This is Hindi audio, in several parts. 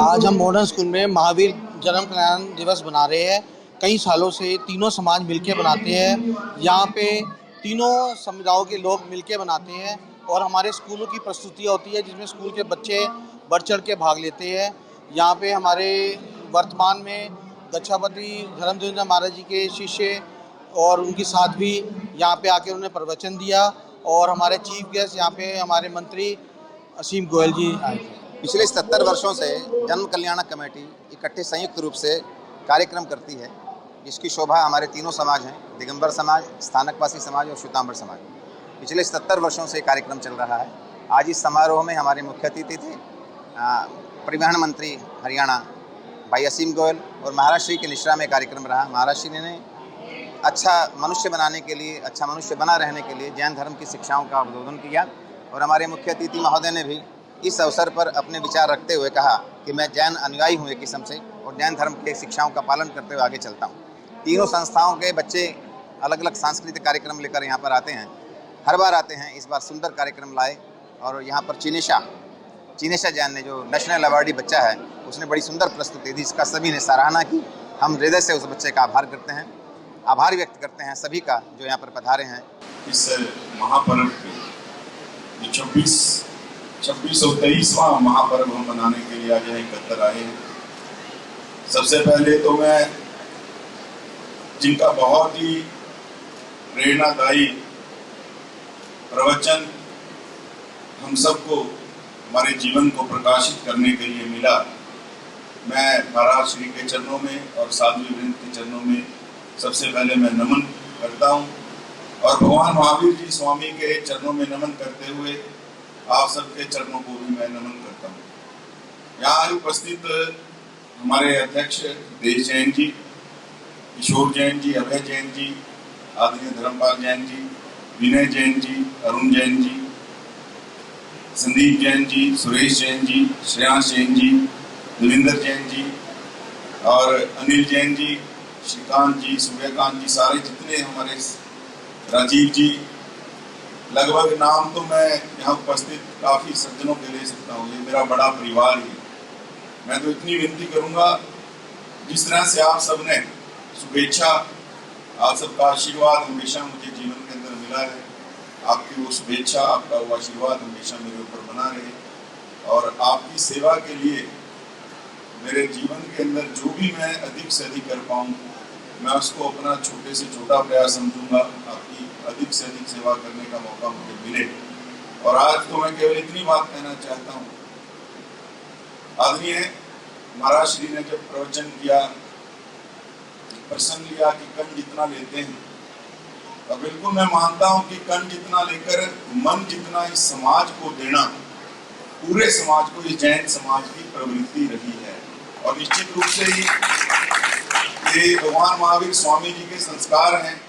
आज हम मॉडर्न स्कूल में महावीर जन्म कल्याण दिवस मना रहे हैं। कई सालों से तीनों समाज मिलके बनाते हैं। यहाँ पे तीनों समुदायों के लोग मिलके बनाते हैं और हमारे स्कूलों की प्रस्तुतियाँ होती है जिसमें स्कूल के बच्चे बढ़ चढ़ के भाग लेते हैं। यहाँ पे हमारे वर्तमान में गच्छापति धर्मदेवेंद्र महाराज जी के शिष्य और उनकी साध्वी यहाँ पे आके उन्होंने प्रवचन दिया और हमारे चीफ गेस्ट यहाँ पे हमारे मंत्री असीम गोयल जी आए थे। पिछले 77 वर्षों से जन्म कल्याणक कमेटी इकट्ठे संयुक्त रूप से कार्यक्रम करती है, जिसकी शोभा हमारे तीनों समाज हैं, दिगंबर समाज, स्थानकवासी समाज और श्वेतांबर समाज। पिछले 77 वर्षों से कार्यक्रम चल रहा है। आज इस समारोह में हमारे मुख्य अतिथि थे परिवहन मंत्री हरियाणा भाई असीम गोयल, और महाराज श्री के निश्रा में कार्यक्रम रहा। महाराज श्री ने अच्छा मनुष्य बनाने के लिए, अच्छा मनुष्य बना रहने के लिए जैन धर्म की शिक्षाओं का अवबोधन किया, और हमारे मुख्य अतिथि महोदय ने भी इस अवसर पर अपने विचार रखते हुए कहा कि मैं जैन अनुयायी हूँ एक किस्म से, और जैन धर्म के शिक्षाओं का पालन करते हुए आगे चलता हूँ। तीनों संस्थाओं के बच्चे अलग अलग सांस्कृतिक कार्यक्रम लेकर यहाँ पर आते हैं, हर बार आते हैं। इस बार सुंदर कार्यक्रम लाए, और यहाँ पर चिनेशा जैन ने जो नेशनल अवार्डी बच्चा है, उसने बड़ी सुंदर प्रस्तुति दी, इसका सभी ने सराहना की। हम हृदय से उस बच्चे का आभार करते हैं, आभार व्यक्त करते हैं सभी का जो यहाँ पर पधारे हैं। इस महापर्व के 2623वां महापर्व हम मनाने के लिए आज यहाँ एकत्र आए हैं। सबसे पहले तो मैं जिनका बहुत ही प्रेरणादायी प्रवचन हम सबको हमारे जीवन को प्रकाशित करने के लिए मिला, मैं महाराज श्री के चरणों में और साध्वी वृंद के चरणों में सबसे पहले मैं नमन करता हूँ, और भगवान महावीर जी स्वामी के चरणों में नमन करते हुए आप सबके चरणों को भी मैं नमन करता हूँ। यहाँ उपस्थित हमारे अध्यक्ष देश जैन जी, किशोर जैन जी, अभय जैन जी, आदरणीय धर्मपाल जैन जी, विनय जैन जी, अरुण जैन जी, संदीप जैन जी, सुरेश जैन जी, श्रेयांश जैन जी, देवेंद्र जैन जी और अनिल जैन जी, श्रीकांत जी, सूर्यकांत जी, सारे जितने हमारे, राजीव जी, लगभग नाम तो मैं यहाँ उपस्थित काफ़ी सज्जनों के ले सकता हूँ। ये मेरा बड़ा परिवार ही। मैं तो इतनी विनती करूँगा, जिस तरह से आप सबने शुभेच्छा, आप सबका आशीर्वाद हमेशा मुझे जीवन के अंदर मिला है, आपकी वो शुभेच्छा, आपका वो आशीर्वाद हमेशा मेरे ऊपर बना रहे, और आपकी सेवा के लिए मेरे जीवन के अंदर जो भी मैं अधिक से अधिक कर पाऊँ, मैं उसको अपना छोटे से छोटा प्रयास समझूंगा। आपकी अधिक से अधिक सेवा करने का मौका मुझे मिले। और आज तो मैं केवल इतनी बात कहना चाहता हूँ, आदरणीय महाराज श्री ने जब प्रवचन किया, प्रसंग लिया कि कण जितना लेते हैं, तो बिल्कुल मैं मानता हूँ कि कण जितना लेकर मन जितना इस समाज को देना, पूरे समाज को, इस जैन समाज की प्रवृत्ति रही है। और निश्चित रूप से ही ये भगवान महावीर स्वामी जी के संस्कार हैं,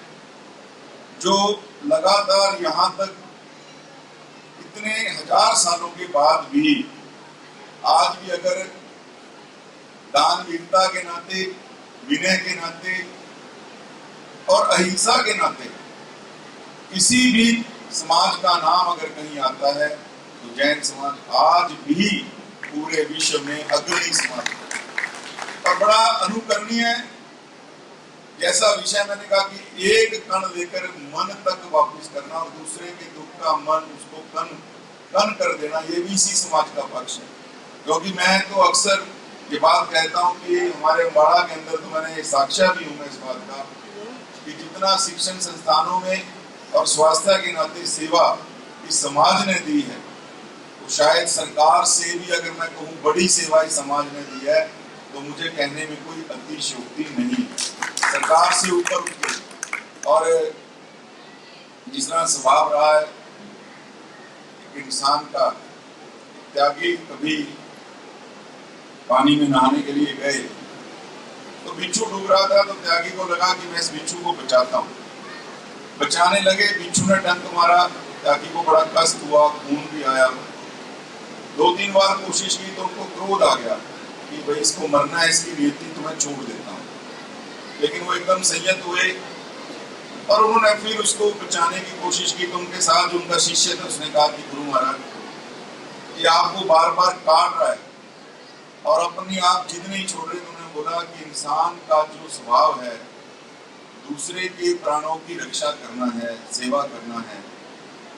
जो लगातार यहाँ तक इतने हजार सालों के बाद भी आज भी अगर दानवीरता के नाते, विनय के नाते और अहिंसा के नाते किसी भी समाज का नाम अगर कहीं आता है, तो जैन समाज आज भी पूरे विश्व में अग्रणी समाज है। और बड़ा अनुकरणीय है। जैसा विषय मैंने कहा कि एक कण लेकर मन तक वापस करना, और दूसरे के दुख का मन उसको कण कर देना, ये भी इसी समाज का पक्ष है। क्योंकि मैं तो अक्सर ये बात कहता हूँ कि हमारे अम्बाड़ा के अंदर तो मैंने साक्ष्य भी हूँ मैं इस बात का, कि जितना शिक्षण संस्थानों में और स्वास्थ्य के नाते सेवा इस समाज ने दी है, तो शायद सरकार से भी अगर मैं कहूँ बड़ी सेवा इस समाज ने दी है, तो मुझे कहने में कोई अतिशयोक्ति नहीं। सरकार से ऊपर उठ के, और जिस तरह स्वभाव रहा है एक इंसान का, त्यागी कभी पानी में नहाने के लिए गए तो बिच्छू डूब रहा था, तो त्यागी को लगा कि मैं इस बिच्छू को बचाता हूँ। बचाने लगे, बिच्छू ने डंक मारा, त्यागी को बड़ा कष्ट हुआ, खून भी आया। 2-3 बार कोशिश की तो उनको क्रोध आ गया कि भाई इसको मरना है, इसकी नियति तो मैं छोड़ देता हूँ। लेकिन वो एकदम संयत हुए, और उन्होंने फिर उसको बचाने की कोशिश की। तो उनके साथ जो उनका शिष्य था, उसने कहा कि गुरु महाराज, ये आपको बार बार काट रहा है, और अपनी आप जिद नहीं छोड़ रहे। उन्होंने बोला कि इंसान का जो स्वभाव है दूसरे के प्राणों की रक्षा करना है, सेवा करना है,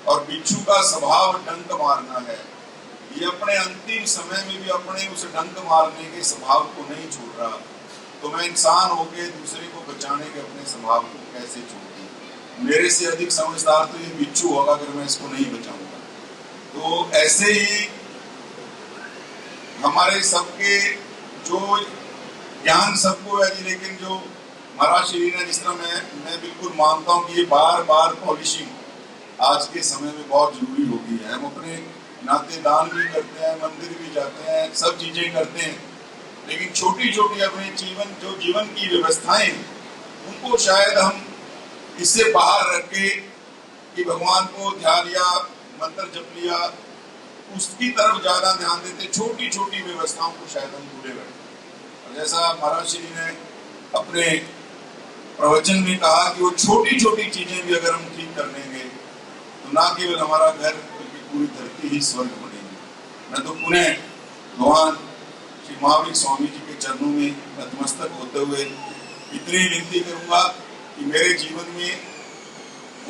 और बिच्छू का स्वभाव डंक मारना है। ये अपने अंतिम समय में भी अपने उस डंक मारने के स्वभाव को नहीं छोड़ रहा, तो मैं इंसान होके दूसरे को बचाने के अपने स्वभाव को कैसे छोड़ दूं? मेरे से अधिक समझदार तो ये बिच्छू होगा अगर मैं इसको नहीं बचाऊंगा। तो ऐसे ही हमारे सबके जो ज्ञान सबको है जी, लेकिन जो महाराज श्री ने जिस तरह मैं बिल्कुल मानता हूँ कि ये बार बार पॉलिशिंग आज के समय में बहुत जरूरी हो गई है। हम अपने नाते दान भी करते हैं, मंदिर भी जाते हैं, सब चीजें करते हैं, लेकिन छोटी छोटी अपने जीवन की व्यवस्थाएं उनको शायद हम इससे बाहर रख के कि भगवान को ध्यान या मंत्र जप लिया उसकी तरफ ज्यादा ध्यान देते, छोटी छोटी व्यवस्थाओं को शायद हम भूले बैठे। और जैसा महाराज श्री ने अपने प्रवचन में कहा कि वो छोटी छोटी चीजें भी अगर हम ठीक कर लेंगे तो ना केवल हमारा घर बल्कि पूरी धरती ही स्वर्ग बनेगी। मैं तो पुनः भगवान श्री महावीर स्वामी जी के चरणों में नतमस्तक होते हुए इतनी विनती करूंगा कि मेरे जीवन में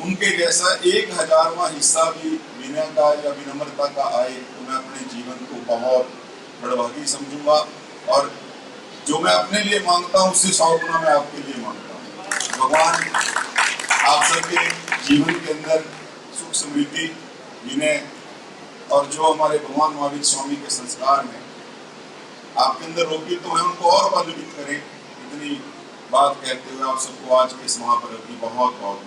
उनके जैसा 1000वां हिस्सा भी विनय का या विनम्रता का आए तो मैं अपने जीवन को बहुत बड़भागी समझूंगा, और जो मैं अपने लिए मांगता हूँ उससे 100 गुना मैं आपके लिए मांगता हूँ। भगवान आप सबके जीवन के अंदर सुख समृद्धि, विनय और जो हमारे भगवान महावीर स्वामी के संस्कार हैं आपके अंदर रोकित तो है उनको और बलवित करें। इतनी बात कहते हुए आप सबको आज के इस महापर्व की बहुत बहुत